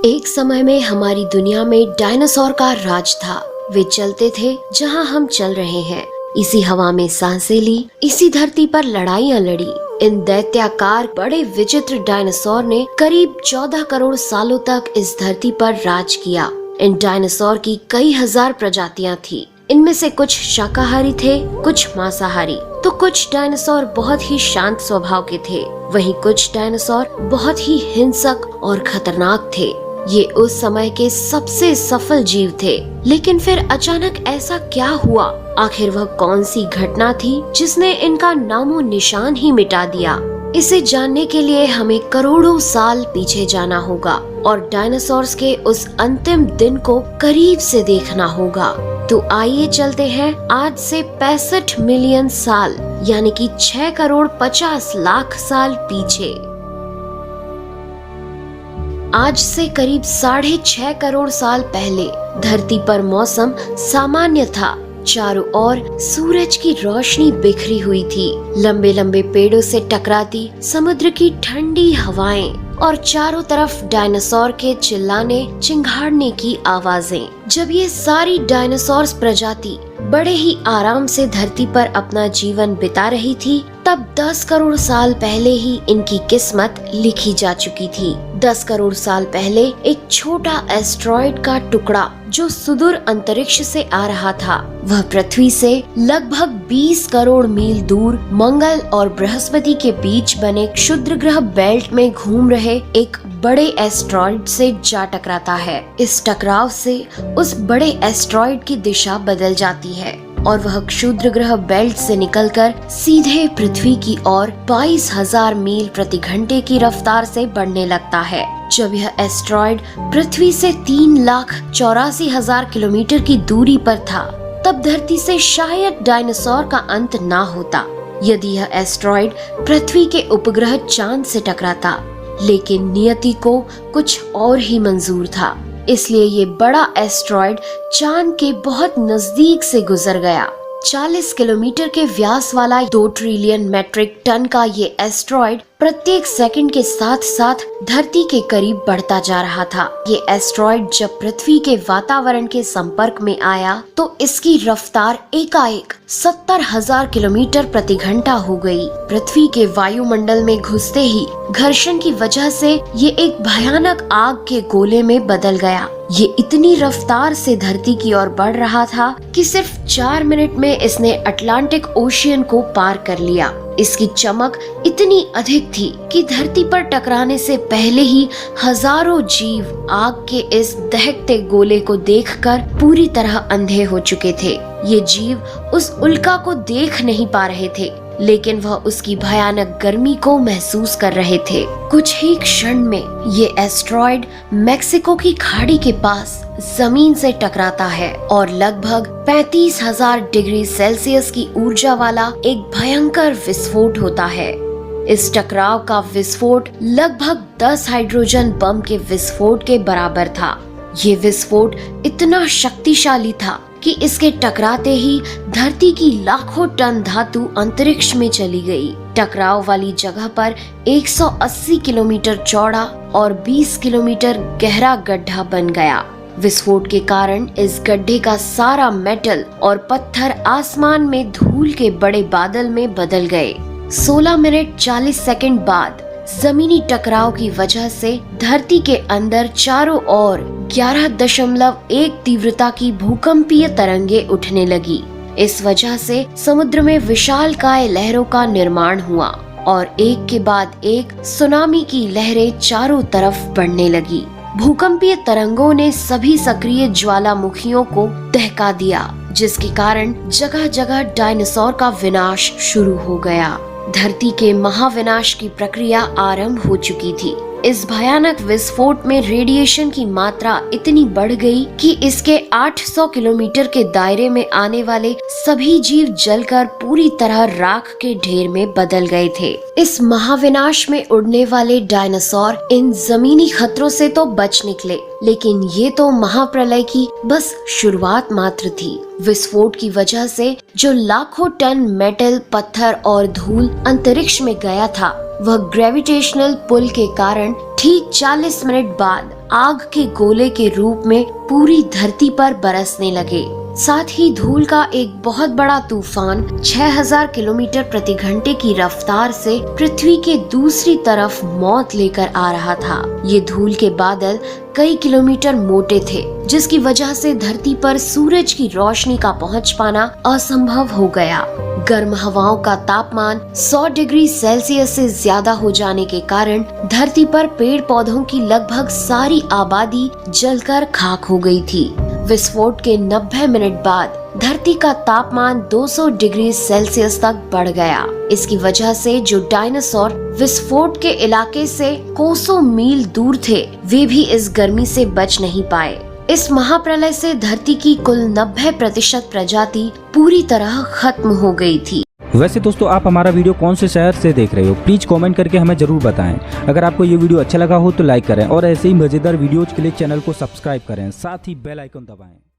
एक समय में हमारी दुनिया में डायनासोर का राज था। वे चलते थे जहां हम चल रहे हैं, इसी हवा में सांसें ली, इसी धरती पर लड़ाइयां लड़ी। इन दैत्याकार बड़े विचित्र डायनासोर ने करीब 14 करोड़ सालों तक इस धरती पर राज किया। इन डायनासोर की कई हजार प्रजातियां थी। इनमें से कुछ शाकाहारी थे, कुछ मांसाहारी, तो कुछ डायनासोर बहुत ही शांत स्वभाव के थे। वहीं कुछ डायनासोर बहुत ही हिंसक और खतरनाक थे। ये उस समय के सबसे सफल जीव थे। लेकिन फिर अचानक ऐसा क्या हुआ? आखिर वह कौन सी घटना थी जिसने इनका नामो निशान ही मिटा दिया? इसे जानने के लिए हमें करोड़ों साल पीछे जाना होगा और डायनासोर्स के उस अंतिम दिन को करीब से देखना होगा। तो आइए चलते हैं आज से 65 मिलियन साल यानी कि 6 करोड़ 50 लाख साल पीछे। आज से करीब 6.5 करोड़ साल पहले धरती पर मौसम सामान्य था। चारों ओर सूरज की रोशनी बिखरी हुई थी। लंबे लंबे पेड़ों से टकराती समुद्र की ठंडी हवाएं और चारों तरफ डायनासोर के चिल्लाने चिंघाड़ने की आवाजें। जब ये सारी डायनासोर प्रजाति बड़े ही आराम से धरती पर अपना जीवन बिता रही थी, तब 10 करोड़ साल पहले ही इनकी किस्मत लिखी जा चुकी थी। 10 करोड़ साल पहले एक छोटा एस्टेरॉयड का टुकड़ा जो सुदूर अंतरिक्ष से आ रहा था, वह पृथ्वी से लगभग 20 करोड़ मील दूर मंगल और बृहस्पति के बीच बने क्षुद्र ग्रह बेल्ट में घूम रहे एक बड़े एस्टेरॉयड से जा टकराता है। इस टकराव से उस बड़े एस्टेरॉयड की दिशा बदल जाती है और वह क्षुद्र ग्रह बेल्ट से निकलकर सीधे पृथ्वी की ओर 22,000 मील प्रति घंटे की रफ्तार से बढ़ने लगता है। जब यह एस्टेरॉयड पृथ्वी से 3,84,000 किलोमीटर की दूरी पर था, तब धरती से शायद डायनासोर का अंत ना होता यदि यह एस्टेरॉयड पृथ्वी के उपग्रह चांद से टकराता। लेकिन नियति को कुछ और ही मंजूर था, इसलिए ये बड़ा एस्टेरॉयड चांद के बहुत नजदीक से गुजर गया। 40 किलोमीटर के व्यास वाला 2 ट्रिलियन मेट्रिक टन का ये एस्टेरॉयड प्रत्येक सेकंड के साथ साथ धरती के करीब बढ़ता जा रहा था। ये एस्टेरॉयड जब पृथ्वी के वातावरण के संपर्क में आया तो इसकी रफ्तार एकाएक 70,000 किलोमीटर प्रति घंटा हो गई। पृथ्वी के वायुमंडल में घुसते ही घर्षण की वजह से ये एक भयानक आग के गोले में बदल गया। ये इतनी रफ्तार से धरती की ओर बढ़ रहा था कि सिर्फ 4 मिनट में इसने अटलांटिक ओशियन को पार कर लिया। इसकी चमक इतनी अधिक थी कि धरती पर टकराने से पहले ही हजारों जीव आग के इस दहकते गोले को देखकर पूरी तरह अंधे हो चुके थे। ये जीव उस उल्का को देख नहीं पा रहे थे, लेकिन वह उसकी भयानक गर्मी को महसूस कर रहे थे। कुछ ही क्षण में ये एस्टेरॉयड मेक्सिको की खाड़ी के पास जमीन से टकराता है और लगभग 35,000 डिग्री सेल्सियस की ऊर्जा वाला एक भयंकर विस्फोट होता है। इस टकराव का विस्फोट लगभग 10 हाइड्रोजन बम के विस्फोट के बराबर था। ये विस्फोट इतना शक्तिशाली था कि इसके टकराते ही धरती की लाखों टन धातु अंतरिक्ष में चली गई। टकराव वाली जगह पर 180 किलोमीटर चौड़ा और 20 किलोमीटर गहरा गड्ढा बन गया। विस्फोट के कारण इस गड्ढे का सारा मेटल और पत्थर आसमान में धूल के बड़े बादल में बदल गए। 16 मिनट 40 सेकंड बाद जमीनी टकराव की वजह से धरती के अंदर चारों ओर 11.1 तीव्रता की भूकंपीय तरंगे उठने लगी। इस वजह से समुद्र में विशालकाय लहरों का निर्माण हुआ और एक के बाद एक सुनामी की लहरें चारों तरफ बढ़ने लगी। भूकंपीय तरंगों ने सभी सक्रिय ज्वालामुखियों को दहका दिया, जिसके कारण जगह जगह डायनासोर का विनाश शुरू हो गया। धरती के महाविनाश की प्रक्रिया आरंभ हो चुकी थी। इस भयानक विस्फोट में रेडिएशन की मात्रा इतनी बढ़ गई कि इसके 800 किलोमीटर के दायरे में आने वाले सभी जीव जलकर पूरी तरह राख के ढेर में बदल गए थे। इस महाविनाश में उड़ने वाले डायनासोर इन जमीनी खतरों से तो बच निकले, लेकिन ये तो महाप्रलय की बस शुरुआत मात्र थी। विस्फोट की वजह से जो लाखों टन मेटल, पत्थर और धूल अंतरिक्ष में गया था, वह ग्रेविटेशनल पुल के कारण ठीक 40 मिनट बाद आग के गोले के रूप में पूरी धरती पर बरसने लगे। साथ ही धूल का एक बहुत बड़ा तूफान 6000 किलोमीटर प्रति घंटे की रफ्तार से पृथ्वी के दूसरी तरफ मौत लेकर आ रहा था। ये धूल के बादल कई किलोमीटर मोटे थे, जिसकी वजह से धरती पर सूरज की रोशनी का पहुंच पाना असंभव हो गया। गर्म हवाओं का तापमान 100 डिग्री सेल्सियस से ज्यादा हो जाने के कारण धरती पर पेड़ पौधों की लगभग सारी आबादी जलकर खाक हो गई थी। विस्फोट के 90 मिनट बाद धरती का तापमान 200 डिग्री सेल्सियस तक बढ़ गया। इसकी वजह से जो डायनासोर विस्फोट के इलाके से कोसों मील दूर थे, वे भी इस गर्मी से बच नहीं पाए। इस महाप्रलय से धरती की कुल 90% प्रजाति पूरी तरह खत्म हो गई थी। वैसे दोस्तों, आप हमारा वीडियो कौन से शहर से देख रहे हो, प्लीज कमेंट करके हमें जरूर बताएं। अगर आपको ये वीडियो अच्छा लगा हो तो लाइक करें और ऐसे ही मजेदार वीडियोज के लिए चैनल को सब्सक्राइब करें, साथ ही बेल आइकन दबाएं।